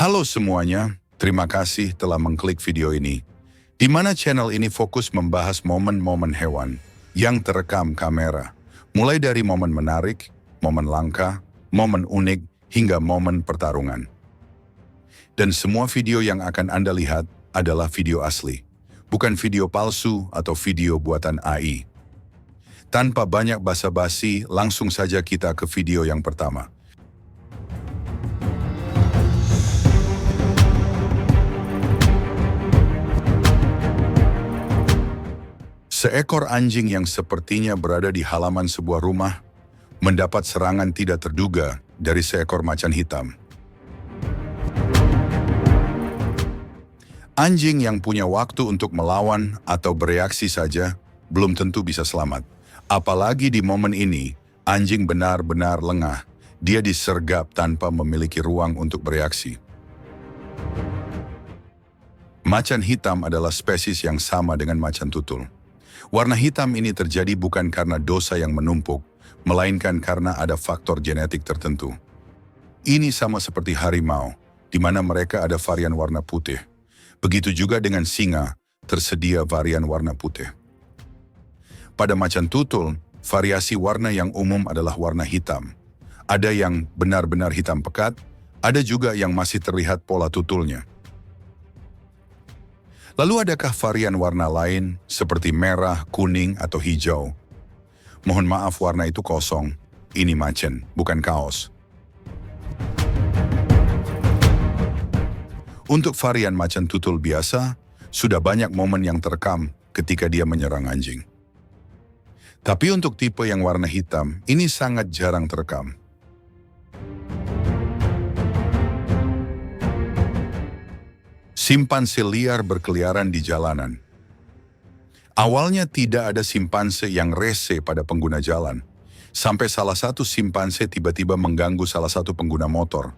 Halo semuanya, terima kasih telah mengklik video ini, di mana channel ini fokus membahas momen-momen hewan yang terekam kamera, mulai dari momen menarik, momen langka, momen unik, hingga momen pertarungan. Dan semua video yang akan Anda lihat adalah video asli, bukan video palsu atau video buatan AI. Tanpa banyak basa-basi, langsung saja kita ke video yang pertama. Seekor anjing yang sepertinya berada di halaman sebuah rumah mendapat serangan tidak terduga dari seekor macan hitam. Anjing yang punya waktu untuk melawan atau bereaksi saja belum tentu bisa selamat. Apalagi di momen ini, anjing benar-benar lengah. Dia disergap tanpa memiliki ruang untuk bereaksi. Macan hitam adalah spesies yang sama dengan macan tutul. Warna hitam ini terjadi bukan karena dosa yang menumpuk, melainkan karena ada faktor genetik tertentu. Ini sama seperti harimau, di mana mereka ada varian warna putih. Begitu juga dengan singa, tersedia varian warna putih. Pada macan tutul, variasi warna yang umum adalah warna hitam. Ada yang benar-benar hitam pekat, ada juga yang masih terlihat pola tutulnya. Lalu adakah varian warna lain seperti merah, kuning, atau hijau? Mohon maaf, warna itu kosong. Ini macan, bukan kaos. Untuk varian macan tutul biasa, sudah banyak momen yang terekam ketika dia menyerang anjing. Tapi untuk tipe yang warna hitam, ini sangat jarang terekam. Simpanse liar berkeliaran di jalanan. Awalnya tidak ada simpanse yang rese pada pengguna jalan, sampai salah satu simpanse tiba-tiba mengganggu salah satu pengguna motor.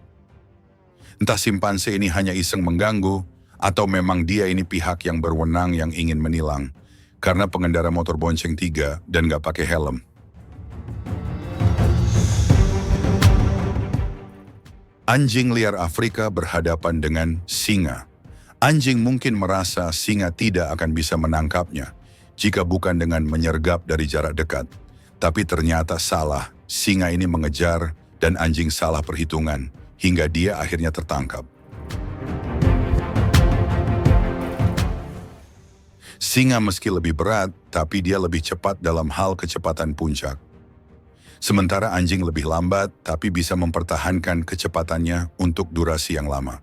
Entah simpanse ini hanya iseng mengganggu, atau memang dia ini pihak yang berwenang yang ingin menilang, karena pengendara motor bonceng 3 dan gak pakai helm. Anjing liar Afrika berhadapan dengan singa. Anjing mungkin merasa singa tidak akan bisa menangkapnya jika bukan dengan menyergap dari jarak dekat. Tapi ternyata salah, singa ini mengejar dan anjing salah perhitungan hingga dia akhirnya tertangkap. Singa meski lebih berat, tapi dia lebih cepat dalam hal kecepatan puncak. Sementara anjing lebih lambat, tapi bisa mempertahankan kecepatannya untuk durasi yang lama.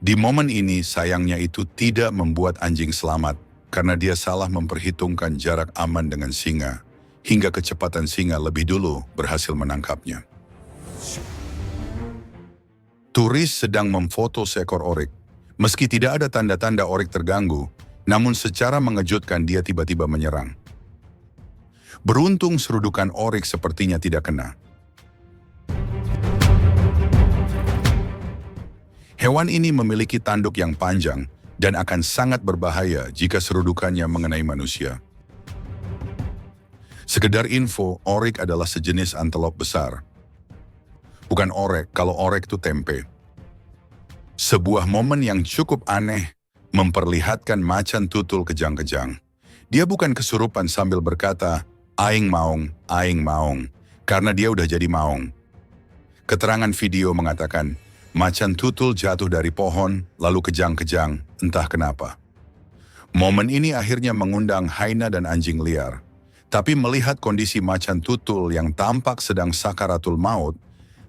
Di momen ini, sayangnya itu tidak membuat anjing selamat karena dia salah memperhitungkan jarak aman dengan singa, hingga kecepatan singa lebih dulu berhasil menangkapnya. Turis sedang memfoto seekor oryx. Meski tidak ada tanda-tanda oryx terganggu, namun secara mengejutkan dia tiba-tiba menyerang. Beruntung serudukan oryx sepertinya tidak kena. Hewan ini memiliki tanduk yang panjang dan akan sangat berbahaya jika serudukannya mengenai manusia. Sekedar info, oryx adalah sejenis antelop besar. Bukan orek, kalau orek itu tempe. Sebuah momen yang cukup aneh memperlihatkan macan tutul kejang-kejang. Dia bukan kesurupan sambil berkata, aing maung, karena dia udah jadi maung. Keterangan video mengatakan, macan tutul jatuh dari pohon, lalu kejang-kejang, entah kenapa. Momen ini akhirnya mengundang hyena dan anjing liar. Tapi melihat kondisi macan tutul yang tampak sedang sakaratul maut,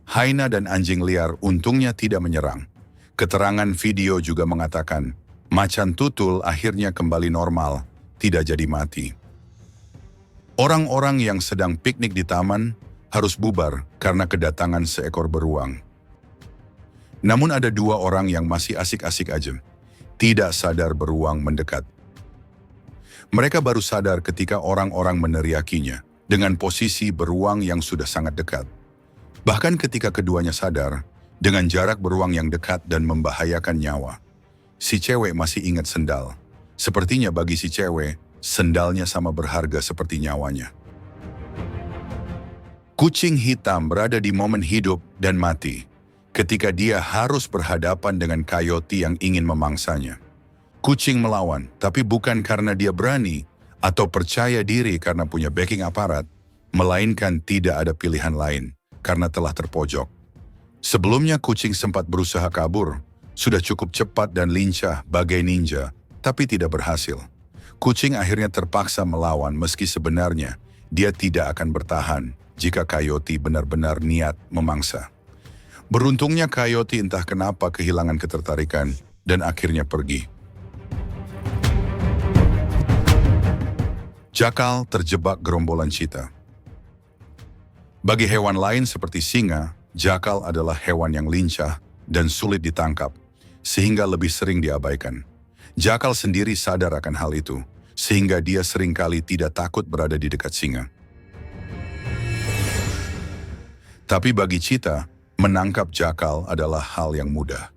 hyena dan anjing liar untungnya tidak menyerang. Keterangan video juga mengatakan, macan tutul akhirnya kembali normal, tidak jadi mati. Orang-orang yang sedang piknik di taman harus bubar karena kedatangan seekor beruang. Namun ada 2 orang yang masih asik-asik aja. Tidak sadar beruang mendekat. Mereka baru sadar ketika orang-orang meneriakinya dengan posisi beruang yang sudah sangat dekat. Bahkan ketika keduanya sadar, dengan jarak beruang yang dekat dan membahayakan nyawa, si cewek masih ingat sendal. Sepertinya bagi si cewek, sendalnya sama berharga seperti nyawanya. Kucing hitam berada di momen hidup dan mati. ketika dia harus berhadapan dengan coyote yang ingin memangsanya. Kucing melawan, tapi bukan karena dia berani atau percaya diri karena punya backing aparat, melainkan tidak ada pilihan lain karena telah terpojok. Sebelumnya kucing sempat berusaha kabur, sudah cukup cepat dan lincah bagai ninja, tapi tidak berhasil. Kucing akhirnya terpaksa melawan meski sebenarnya dia tidak akan bertahan jika coyote benar-benar niat memangsa. Beruntungnya coyote entah kenapa kehilangan ketertarikan dan akhirnya pergi. Jakal terjebak gerombolan cheetah. Bagi hewan lain seperti singa, jakal adalah hewan yang lincah dan sulit ditangkap, sehingga lebih sering diabaikan. Jakal sendiri sadar akan hal itu, sehingga dia seringkali tidak takut berada di dekat singa. Tapi bagi cheetah, menangkap jakal adalah hal yang mudah.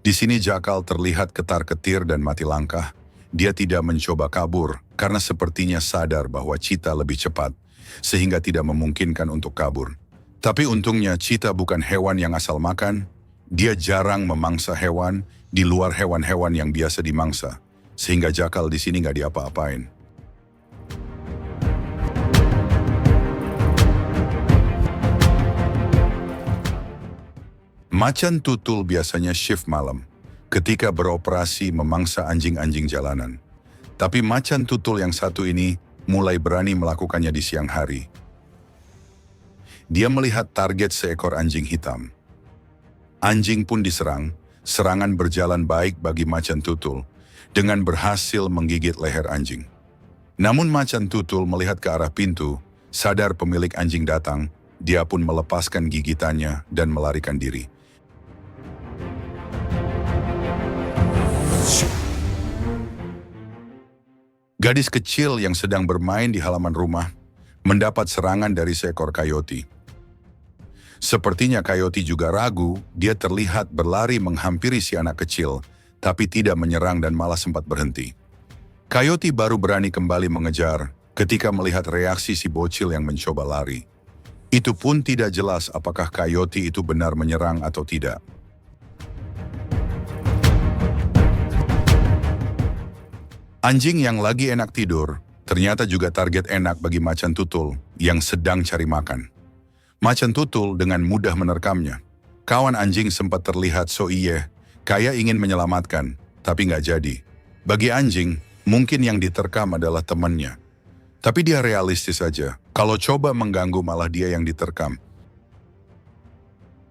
Di sini jakal terlihat ketar-ketir dan mati langkah. Dia tidak mencoba kabur karena sepertinya sadar bahwa cheetah lebih cepat, sehingga tidak memungkinkan untuk kabur. Tapi untungnya cheetah bukan hewan yang asal makan. Dia jarang memangsa hewan di luar hewan-hewan yang biasa dimangsa, sehingga jakal di sini nggak diapa-apain. Macan tutul biasanya shift malam, ketika beroperasi memangsa anjing-anjing jalanan. Tapi macan tutul yang satu ini mulai berani melakukannya di siang hari. Dia melihat target seekor anjing hitam. Anjing pun diserang, serangan berjalan baik bagi macan tutul, dengan berhasil menggigit leher anjing. Namun macan tutul melihat ke arah pintu, sadar pemilik anjing datang, dia pun melepaskan gigitannya dan melarikan diri. Gadis kecil yang sedang bermain di halaman rumah mendapat serangan dari seekor coyote. Sepertinya coyote juga ragu, dia terlihat berlari menghampiri si anak kecil, tapi tidak menyerang dan malah sempat berhenti. Coyote baru berani kembali mengejar ketika melihat reaksi si bocil yang mencoba lari. Itu pun tidak jelas apakah coyote itu benar menyerang atau tidak. Anjing yang lagi enak tidur, ternyata juga target enak bagi macan tutul yang sedang cari makan. Macan tutul dengan mudah menerkamnya. Kawan anjing sempat terlihat kayak ingin menyelamatkan, tapi nggak jadi. Bagi anjing, mungkin yang diterkam adalah temannya. Tapi dia realistis saja, kalau coba mengganggu malah dia yang diterkam.